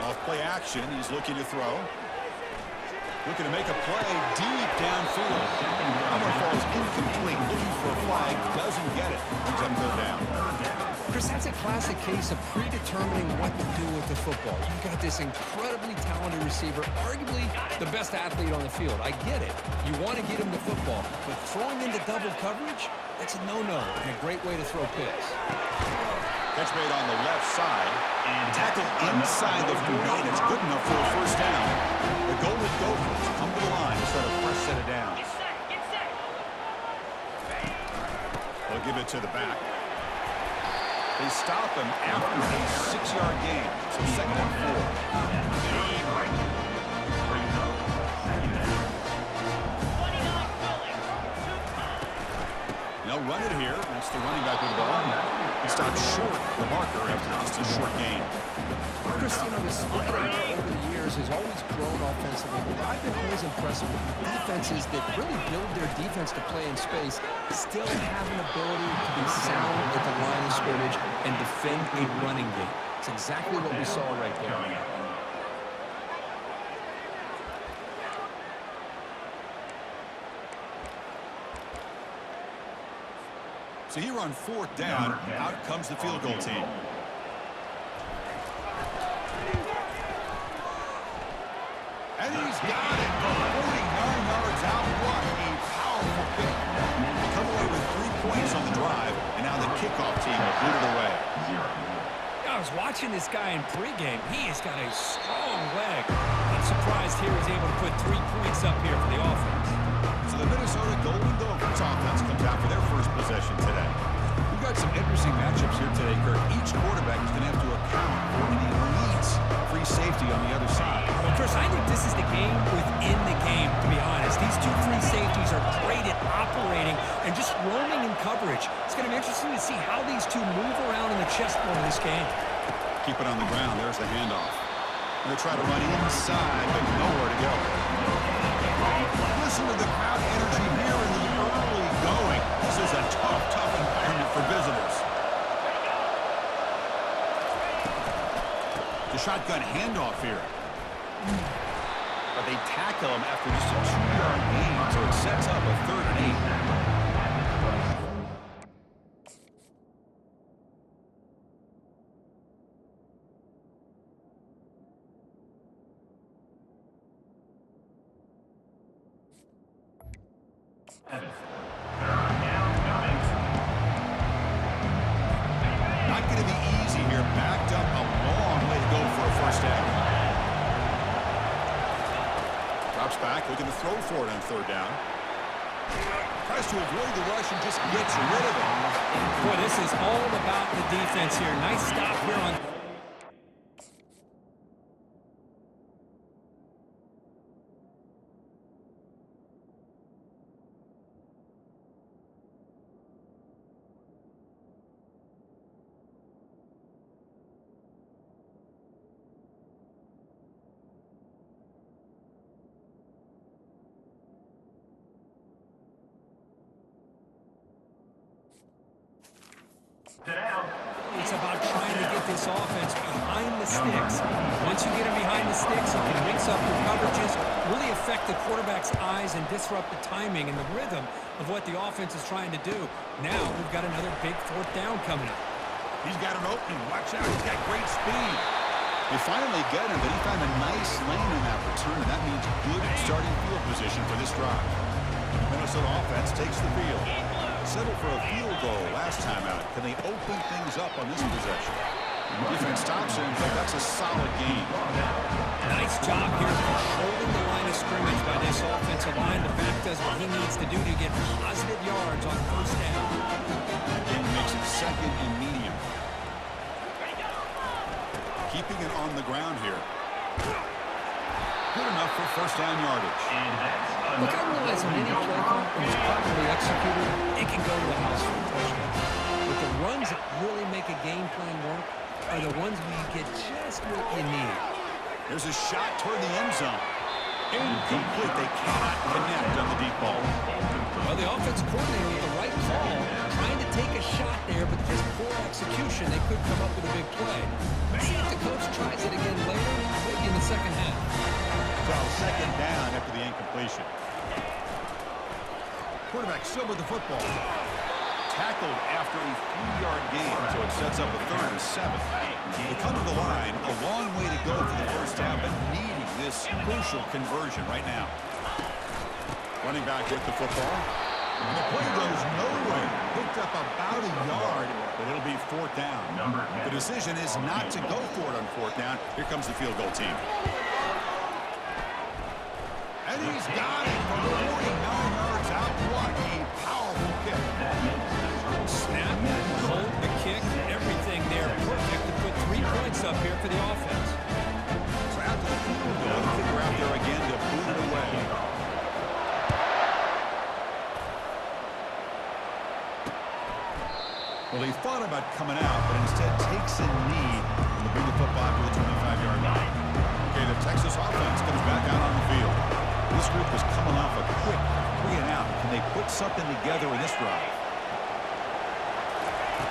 Off play action. He's looking to throw. Looking to make a play deep downfield. That one falls incomplete. Looking for a flag. Doesn't get it. Brings up third down. Chris, that's a classic case of predetermining what to do with the football. You've got this incredibly talented receiver, arguably the best athlete on the field. I get it. You want to get him the football, but throwing into double coverage, that's a no-no and a great way to throw picks. Catch made on the left side. Tackle inside the 40. It's good enough for a first down. The Golden Gophers come to the line to start a fresh set of downs. They'll give it to the back. They stop him after a 6-yard gain. So second and 4. They'll run it here. That's the running back with the ball. He stops short the marker after just a short gain. Christina, the spread over the years has always grown offensively, but I've been always impressed with defenses that really build their defense to play in space, still have an ability to be sound at the line of scrimmage and defend a running game. It's exactly what we saw right there. So here on fourth down, out comes the field goal team. And he's got it from 49 yards out. What a powerful kick. They come away with 3 points on the drive, and now the kickoff team will boot it away. I was watching this guy in pregame. He has got a strong leg. I'm surprised here he's able to put 3 points up here for the offense. So the Minnesota Golden Gophers offense comes out for their first possession today. We've got some interesting matchups here today, Kurt. Each quarterback is going to have to account for an elite free safety on the other side. Well, Chris, I think this is the game within the game, to be honest. These 2 free safeties are great at operating and just roaming in coverage. It's going to be interesting to see how these 2 move around in the chessboard of this game. Keep it on the ground. There's the handoff. They're going to try to run inside, but nowhere to go. Listen to the crowd energy here in the early going. This is a tough environment for visitors. The shotgun handoff here. But they tackle him after just a 2-yard gain, so it sets up a 3rd and 8. Not going to be easy here. Backed up a long way to go for a first down. Drops back, looking to throw for it on 3rd down. Tries to avoid the rush and just gets rid of it. Boy, this is all about the defense here. Nice stop here on... It's about trying to get this offense behind the sticks. Once you get them behind the sticks, you can mix up your coverages, really affect the quarterback's eyes and disrupt the timing and the rhythm of what the offense is trying to do. Now we've got another big 4th down coming up. He's got an opening. Watch out. He's got great speed. They finally get him, but he found a nice lane in that return, and that means good starting field position for this drive. Minnesota offense takes the field. Settled for a field goal last time out. Can they open things up on this possession? Defense stops him, but that's a solid game. Nice job here controlling the line of scrimmage by this offensive line. The back does what he needs to do to get positive yards on 1st down. Again, makes it 2nd and medium. Keeping it on the ground here. Good enough for 1st down yardage. Look, I realize many play call, when it's properly executed, it can go to the house for a touchdown. But the runs that really make a game plan work are the ones where you get just what you need. There's a shot toward the end zone. Incomplete. They cannot connect on the deep ball. Well, the offensive coordinator with the right call, trying to take a shot there, but just poor execution, they could come up with a big play. Let's see if the coach tries it again later. completion. Quarterback still with the football. Tackled after a 3-yard gain, so it sets up a 3rd and 7. They come to the line, a long way to go for the first half, but needing this crucial conversion right now. Running back with the football. And the play goes nowhere. Picked up about a yard, but it'll be 4th down. The decision is not to go for it on 4th down. Here comes the field goal team. And he's got it from 49 yards out. What a powerful kick. Snap, hold, the kick, everything there perfect to put 3 points up here for the offense. So after the field goal, the kicker out there again to boot it away. Well, he thought about coming out, but instead takes a knee and will bring the football to the 25-yard line. Okay, the Texas offense comes back out on the field. This group is coming off a quick 3 and out. Can they put something together in this drive?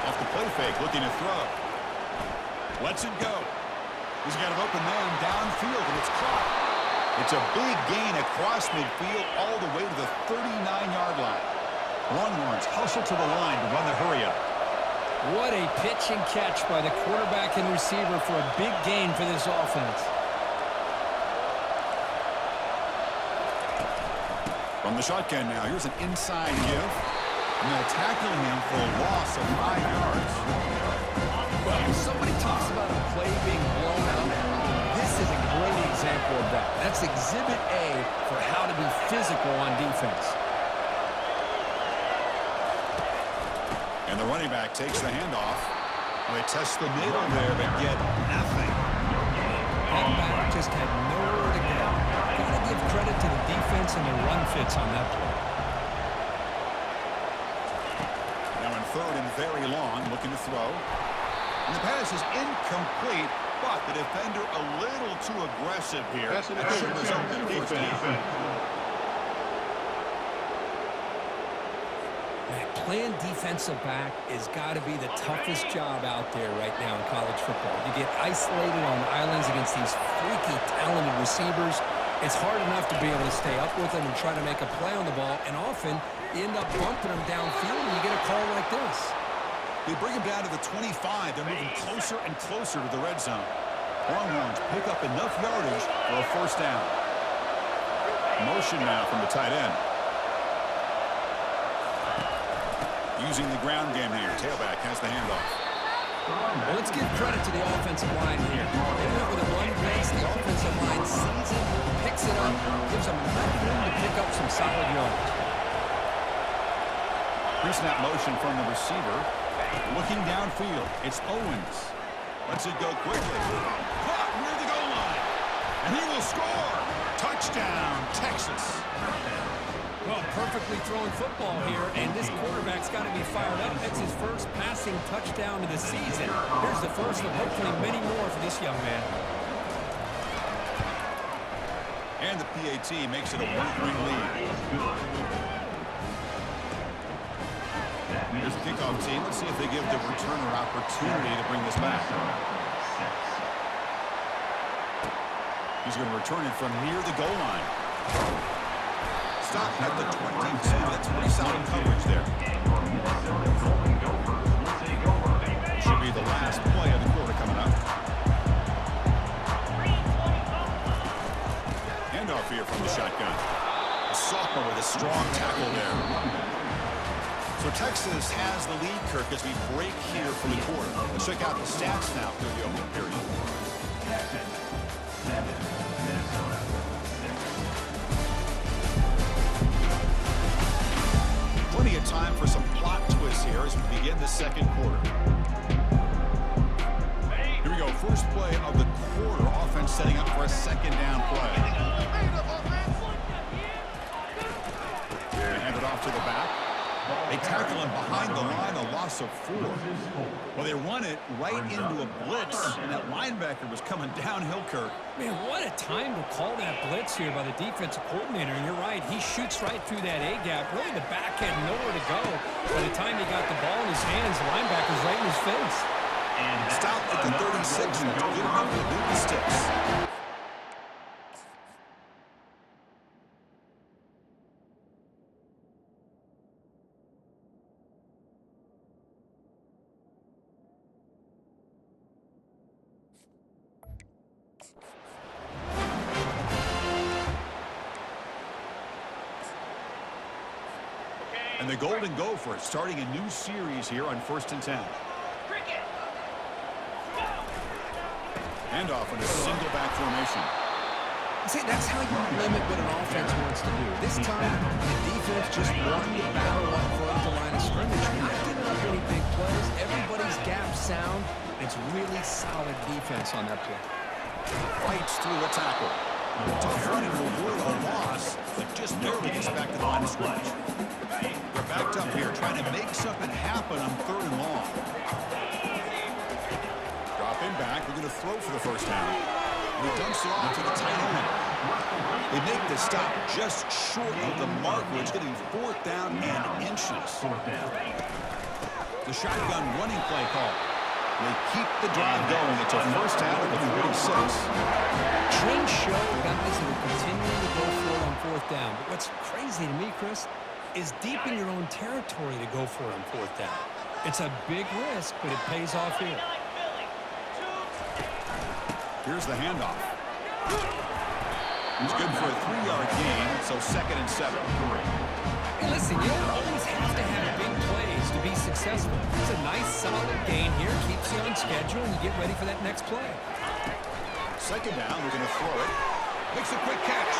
Off the play fake, looking to throw. Lets it go. He's got an open man downfield, and it's caught. It's a big gain across midfield all the way to the 39-yard line. Longhorns hustle to the line to run the hurry-up. What a pitch and catch by the quarterback and receiver for a big gain for this offense. From the shotgun now, here's an inside give. And they'll tackle him for a loss of 5 yards. Well, somebody talks about a play being blown out. This is a great example of that. That's Exhibit A for how to be physical on defense. And the running back takes the handoff. They test the middle there, but get nothing. That back just had nowhere to go. Got to give credit to the defense and the run fits on that play. Now in 3rd and very long, looking to throw. And the pass is incomplete, but the defender a little too aggressive here. That should result in a first down. Playing defensive back has got to be the toughest job out there right now in college football. You get isolated on islands against these freaky, talented receivers. It's hard enough to be able to stay up with them and try to make a play on the ball, and often you end up bumping them downfield and you get a call like this. They bring him down to the 25. They're moving closer and closer to the red zone. Longhorns pick up enough yardage for a first down. Motion now from the tight end. Using the ground game here. Tailback has the handoff. Well, let's give credit to the offensive line here. They went with a run blitz. The offensive line sees it, picks it up, gives them enough room to pick up some solid yards. Pre-snap motion from the receiver. Looking downfield. It's Owens. Lets it go quickly. Caught near the goal line. And he will score. Touchdown, Texas. Well, perfectly thrown football here, and this quarterback's got to be fired up. That's his first passing touchdown of the season. Here's the first of hopefully many more for this young man. And the PAT makes it a 1-point lead. Here's the kickoff team. Let's see if they give the returner opportunity to bring this back. He's going to return it from near the goal line. Stop at the 22. That's pretty solid coverage there. Should be the last play of the quarter coming up. Handoff here from the shotgun. A sophomore with a strong tackle there. So Texas has the lead, Kirk, as we break here for the quarter. Let's check out the stats now through the opening period. Plenty of time for some plot twists here as we begin the second quarter. Here we go, first play of the quarter. Offense setting up for a second down play. They hand it off to the back. They tackle him behind the line, a loss of 4. Well, they run it right into a blitz, and that linebacker was coming downhill, Kirk. Man, what a time to call that blitz here by the defensive coordinator. And you're right, he shoots right through that A-gap. Really, the back had nowhere to go. By the time he got the ball in his hands, the linebacker's right in his face. Stop at the 36, and it's good enough to move the sticks. And the Golden Gopher starting a new series here on 1st and 10. Handoff in a single back formation. See, that's how you limit what an offense wants to do. This time, the defense just wanted to battle up front the line of scrimmage, not giving up any big plays. Everybody's gap sound. It's really solid defense on that play. Fights through a tackle. Tough running to avoid a loss, but just barely gets back to the line of scrimmage. They're backed up here, trying to make something happen on 3rd and long. Drop in back. We're going to throw for the first down. And he dumps it off to the tight end. They make the stop just short of the mark, which is getting 4th down and inches. The shotgun running play call. They keep the drive going. It's a first down at the 46. Trends show guys that are continuing to go for it on 4th down. But what's crazy to me, Chris, is deep in your own territory to go for it on 4th down. It's a big risk, but it pays off here. Here's the handoff. It's good for a 3-yard gain, so 2nd and 7. Hey, listen, you don't always have to have big plays to be successful. It's a nice, solid gain here. Keeps you on schedule, and you get ready for that next play. 2nd down, we're going to throw it. Makes a quick catch.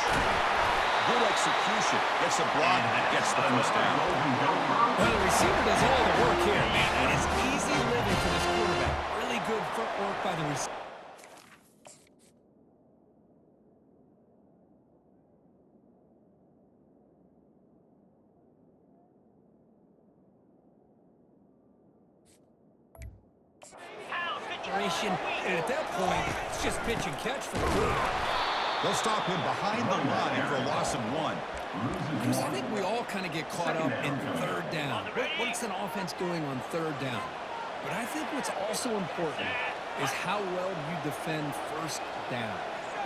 Good execution. Gets a block and gets the first down. Well, the receiver does all the work here, man. It is easy living for this quarterback. Really good footwork by the receiver. And at that point, it's just pitch and catch for the quarterback. They'll stop him behind the line for a loss of 1. Because I think we all kind of get caught up in 3rd down. What's an offense doing on 3rd down? But I think what's also important is how well you defend 1st down.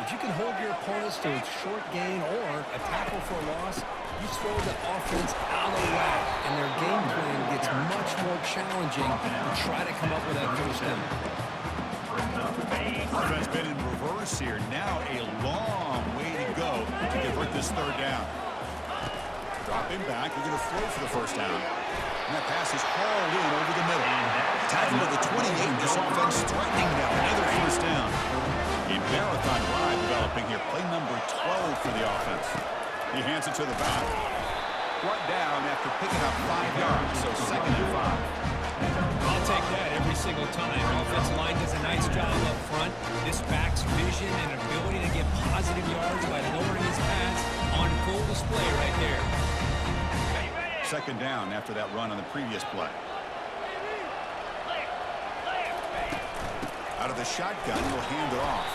If you can hold your opponents to a short gain or a tackle for a loss, you throw the offense out of whack, and their game plan gets much more challenging to try to come up with that first down. Offense been in reverse here. Now a long way to go to convert this 3rd down. Drop in back. We're going to throw for the first down. And that pass is hauled in over the middle. Tackle to the 28. This offense threatening now. Another first down. A marathon drive developing here. Play number 12 for the offense. He hands it to the back. Brought down after picking up 5 yards, so 2nd and 5. I'll take that every single time. Offensive line does a nice job up front. This back's vision and ability to get positive yards by lowering his pads on full display right there. 2nd down after that run on the previous play. Out of the shotgun, he'll hand it off.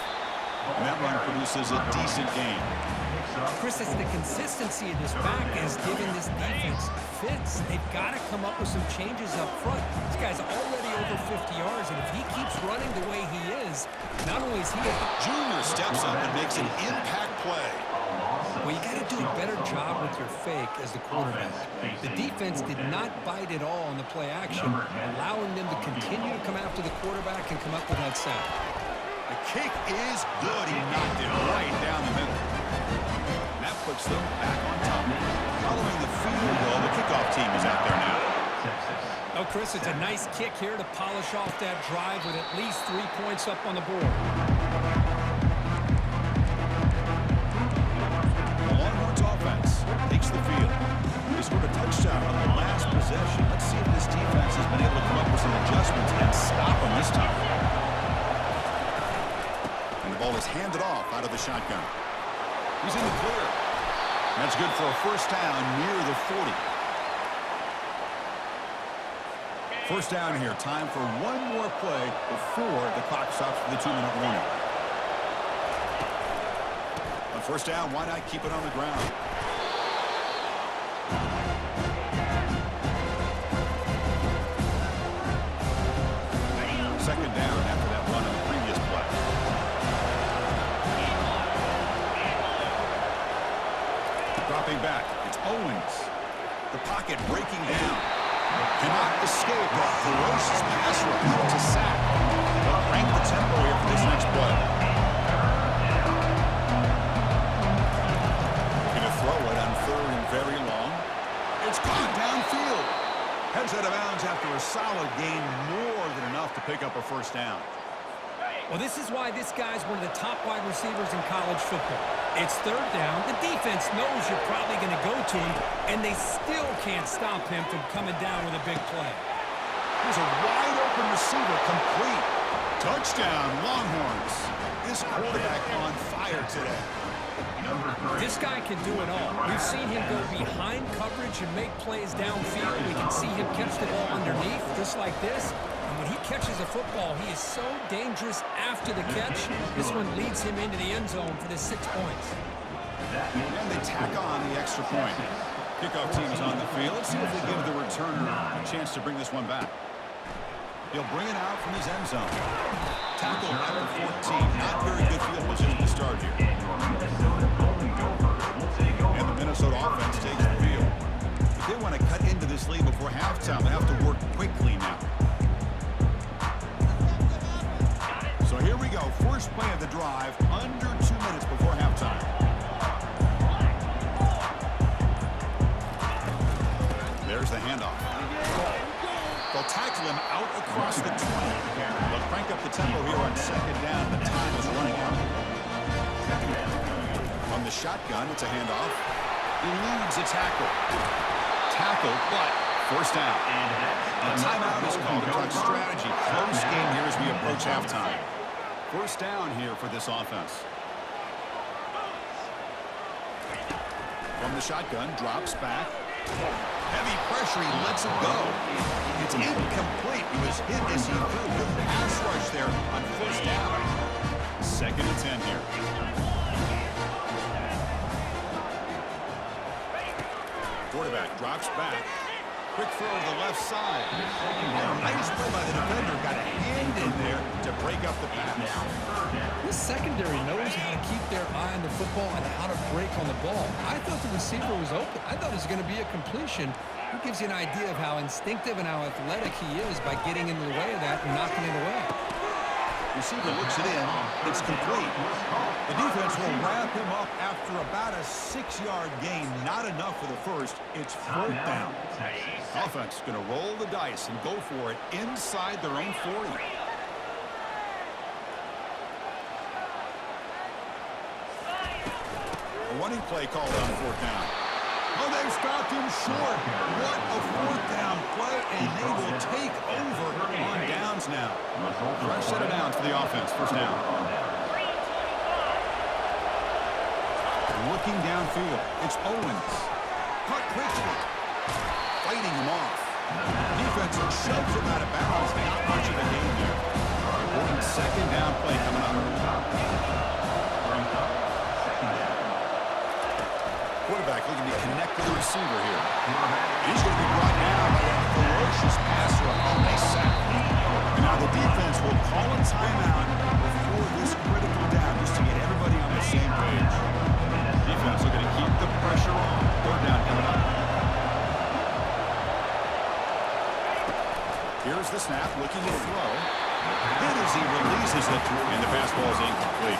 And that run produces a decent gain. Chris, it's the consistency of this back is giving this defense fits. They've got to come up with some changes up front. This guy's already over 50 yards, and if he keeps running the way he is, not only is he Junior steps up and makes an impact play. well, you got to do a better job with your fake as the quarterback. The defense did not bite at all on the play action, allowing them to continue to come after the quarterback and come up with that sack. The kick is good. He knocked it right down the middle. And that puts them back on top. Following the field goal, the kickoff team is out there now. Oh, Chris, it's a nice kick here to polish off that drive with at least 3 points up on the board. The Longhorns offense takes the field. They scored a touchdown on the last possession. Let's see if this defense has been able to come up with some adjustments and stop them this time. And the ball is handed off out of the shotgun. He's in the clear. That's good for a first down near the 40. First down here. Time for one more play before the clock stops for the 2-minute warning. On first down, why not keep it on the ground? Second down after that run on the previous play. Dropping back, it's Owens. The pocket breaking down. Cannot escape that ferocious pass rush to sack. But crank the tempo here for this next play. Going to throw it on third and very long. It's caught downfield. solid gain, more than enough to pick up a first down. Well, this is why this guy's one of the top wide receivers in college football. It's third down. The defense knows you're probably going to go to him, and they still can't stop him from coming down with a big play. Here's a wide-open receiver, complete. Touchdown, Longhorns. This quarterback on fire today. This guy can do it all. We've seen him go behind coverage and make plays downfield. We can see him catch the ball underneath, just like this. And when he catches a football, he is so dangerous after the catch. This one leads him into the end zone for the 6 points. And they tack on the extra point. Kickoff team is on the field. Let's see if they give the returner a chance to bring this one back. He'll bring it out from his end zone. Tackle at the 14. Not very good field position to start here. And the Minnesota offense takes the field. If they want to cut into this lead before halftime, they have to work quickly now. So here we go. First play of the drive, under 2 minutes before halftime. There's the handoff. They'll tackle him out across the 20. They'll crank up the tempo here on second down. The time is running out. On the shotgun, it's a handoff. Eludes a tackle. Tackle, but first down. A timeout is called to talk strategy. Close game here as we approach halftime. First down here for this offense. From the shotgun, drops back. Heavy pressure, he lets it go. It's incomplete. He was hit as he threw. Good pass rush there on first down. Second and 10 here. Quarterback drops back. Quick throw to the left side. Nice play by the defender. Got a hand in there to break up the pass. This secondary knows how to keep their eye on the football and how to break on the ball. I thought the receiver was open. I thought it was going to be a completion. It gives you an idea of how instinctive and how athletic he is by getting in the way of that and knocking it away. Receiver looks it in. It's complete. The defense will wrap him up after about a 6-yard gain. Not enough for the first. It's fourth down. Offense going to roll the dice and go for it inside their own 40. A running play called on fourth down. Oh, they've stopped him short. What a fourth down play, and they will take over on downs now. Fresh set of downs for the offense. First down. Looking downfield. It's Owens. Caught quickly. Fighting him off. Defense shoves him out of bounds. Not much of a gain there. Important second down play coming up. Quarterback looking to connect with the receiver here. He's going to be brought down by that ferocious passer. Oh, nice sack. And now the defense will call a timeout before this critical down just to get everybody on the same page. Defense looking to keep the pressure on. Third down coming up. Here's the snap, looking to throw. Hit as he releases it, and the pass ball is incomplete.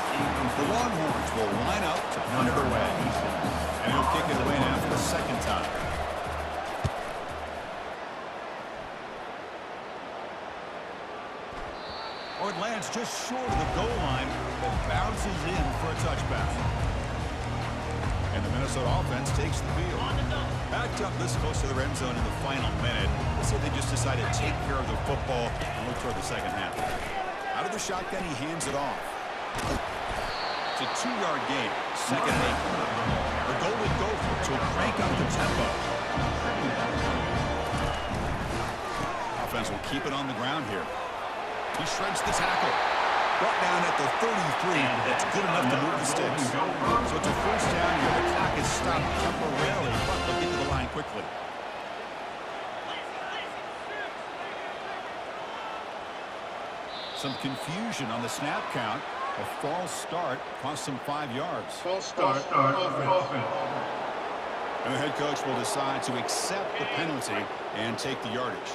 The Longhorns will line up to punt it away. And he'll kick it away now for the second time. Oh, it lands just short of the goal line, but bounces in for a touchback. And the Minnesota offense takes the field. Backed up this close to the end zone in the final minute. Let's see if they just decide to take care of the football and look toward the second half. Out of the shotgun, he hands it off. It's a 2-yard gain. Second and 8. The Golden Gophers will crank up the tempo. Offense will keep it on the ground here. He shreds the tackle. Brought down at the 33. That's good enough to move the sticks. So it's a first down here. The clock is stopped temporarily, but they'll get to the line quickly. Some confusion on the snap count. A false start cost them 5 yards. False start. And the head coach will decide to accept the penalty and take the yardage.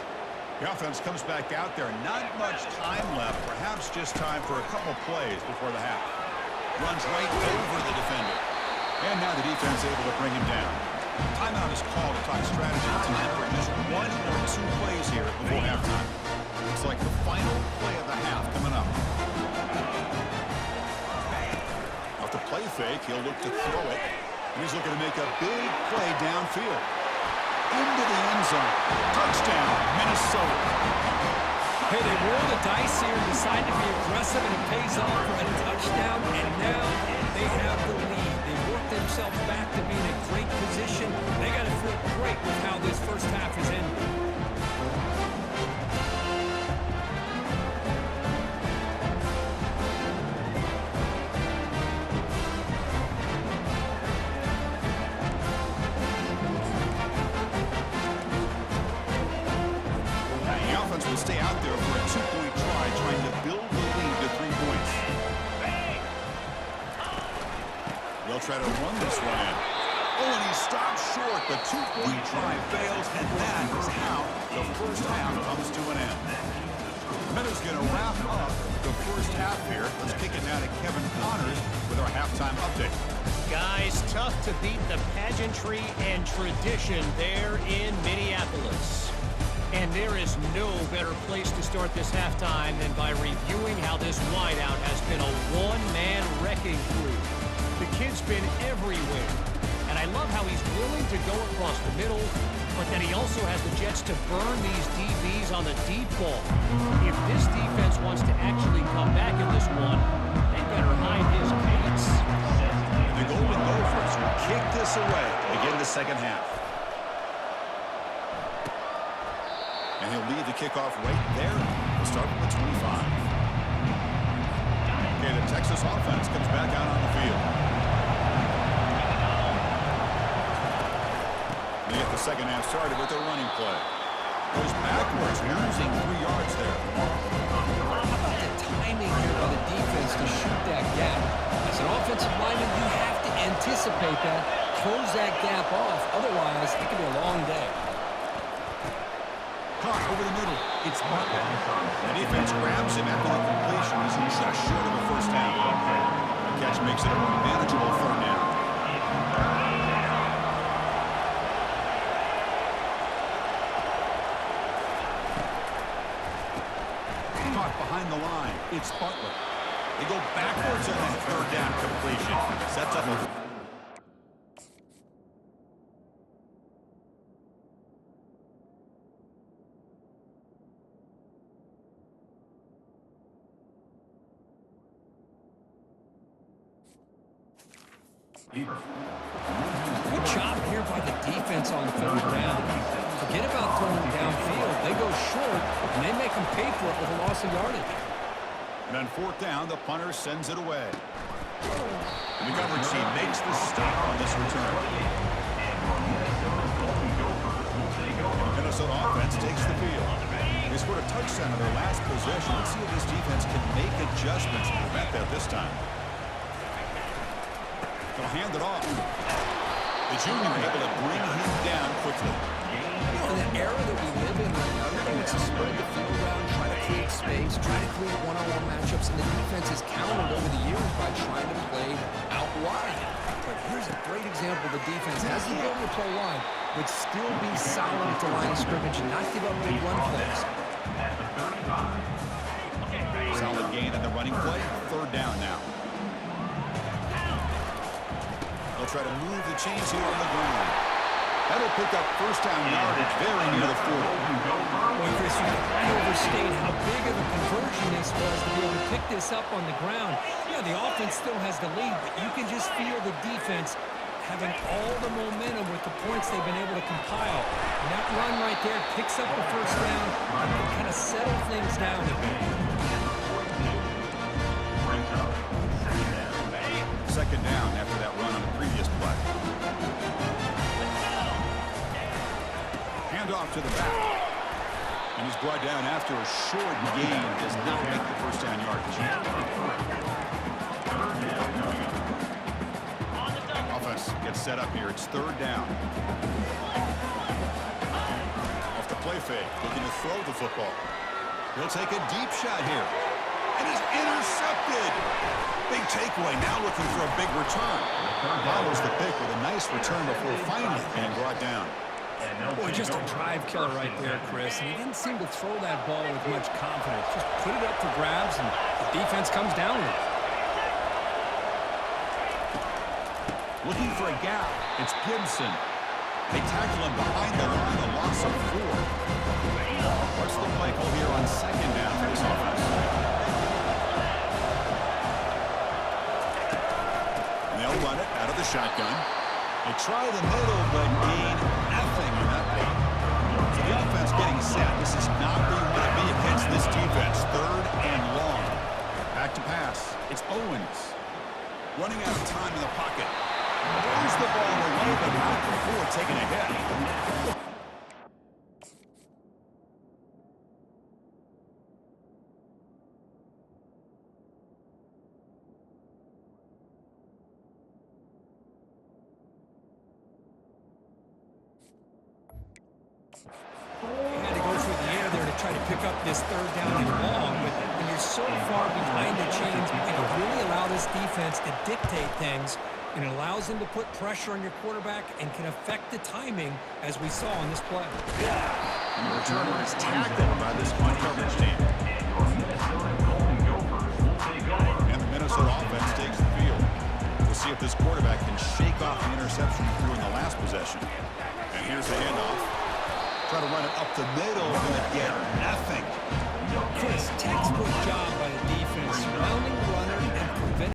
The offense comes back out there. Not much time left. Perhaps just time for a couple plays before the half. Runs right over the defender. And now the defense able to bring him down. Timeout is called to talk strategy. Time for just 1 or 2 plays here before halftime. Looks like the final play of the half coming up. Off the play fake, he'll look to throw it. And he's looking to make a big play downfield. Into the end zone. Touchdown, Minnesota. Hey, they roll the dice here and decide to be aggressive, and it pays off for a touchdown, and now they have the lead. They work themselves back to be in a great position. They got to feel great with how this first half is ending. Will stay out there for a 2-point try, trying to build the lead to 3 points. They'll try to run this one in. Oh, and he stops short. The 2-point try fails, and that is how the first half comes to an end. Meadows going to wrap up the first half here. Let's kick it now to Kevin Connors with our halftime update. Guys, tough to beat the pageantry and tradition there in Minneapolis. And there is no better place to start this halftime than by reviewing how this wideout has been a one-man wrecking crew. The kid's been everywhere. And I love how he's willing to go across the middle, but then he also has the jets to burn these DBs on the deep ball. If this defense wants to actually come back in this one, they better hide his gates. And the Golden Gophers will kick this away to begin the second half. And he'll lead the kickoff right there. We'll start from the 25. Okay, the Texas offense comes back out on the field. They get the second half started with their running play. Goes backwards, losing 3 yards there. How about the timing here by the defense to shoot that gap? As an offensive lineman, you have to anticipate that, close that gap off. Otherwise, it could be a long day. Caught over the middle. It's Bartlett. The defense grabs him after the completion. He's just short of the first down. The catch makes it a more manageable third down. Caught behind the line. It's Bartlett. They go backwards on that third down completion. Sets up a Good job here by the defense on third down. Forget about throwing downfield. They go short, and they make them pay for it with a loss of yardage. And on fourth down, the punter sends it away. And the coverage team makes the stop on this return. The Minnesota offense takes the field. They scored a touchdown in their last possession. Let's see if this defense can make adjustments to prevent that this time. They'll hand it off. The junior able to bring him down quickly. In the era that we live in right now, everybody wants to spread the field around, try to create space, try to create one-on-one matchups, and the defense has countered over the years by trying to play out wide. But here's a great example. The defense has the ability to play wide, but still be solid at the line of scrimmage and not give up big run plays. Solid gain in the running play. Third down now. They'll try to move the chains here on the ground. That'll pick up first down yardage very near the 40. Well, Chris, you can't overstate how big of a conversion this was to be able to pick this up on the ground. Yeah, the offense still has the lead, but you can just feel the defense having all the momentum with the points they've been able to compile. And that run right there picks up the first down and can kind of settle things down a bit. Second down after that run on the previous play. Hand off to the back. And he's brought down after a short gain. Does not make the first down yardage. Offense gets set up here. It's third down. Off the play fake. Looking to throw the football. He'll take a deep shot here. And it's intercepted. Big takeaway, now looking for a big return. Follows the pick with a nice return before finally being brought down. Boy, just a drive killer right there, Chris. And he didn't seem to throw that ball with much confidence. Just put it up for grabs, and the defense comes down with it. Looking for a gap. It's Gibson. They tackle him behind the line, a loss of 4. What's the play call here on second down for this offense? And they'll run it out of the shotgun. They try the middle, but gain nothing in that play. So the offense getting set. This is not where you want to be against this defense. 3rd and long. Back to pass. It's Owens. Running out of time in the pocket. Throws the ball away, but not before taking a hit. Try to pick up this 3rd down and long, but when you're so far behind the chains, you can really allow this defense to dictate things, and it allows them to put pressure on your quarterback and can affect the timing, as we saw on this play. And the returner is tackled by this one coverage team. And the Minnesota offense takes the field. We'll see if this quarterback can shake off the interception he threw in the last possession. And here's the handoff. Try to run it up the middle, but get nothing. Chris, textbook job by the defense, surrounding the runner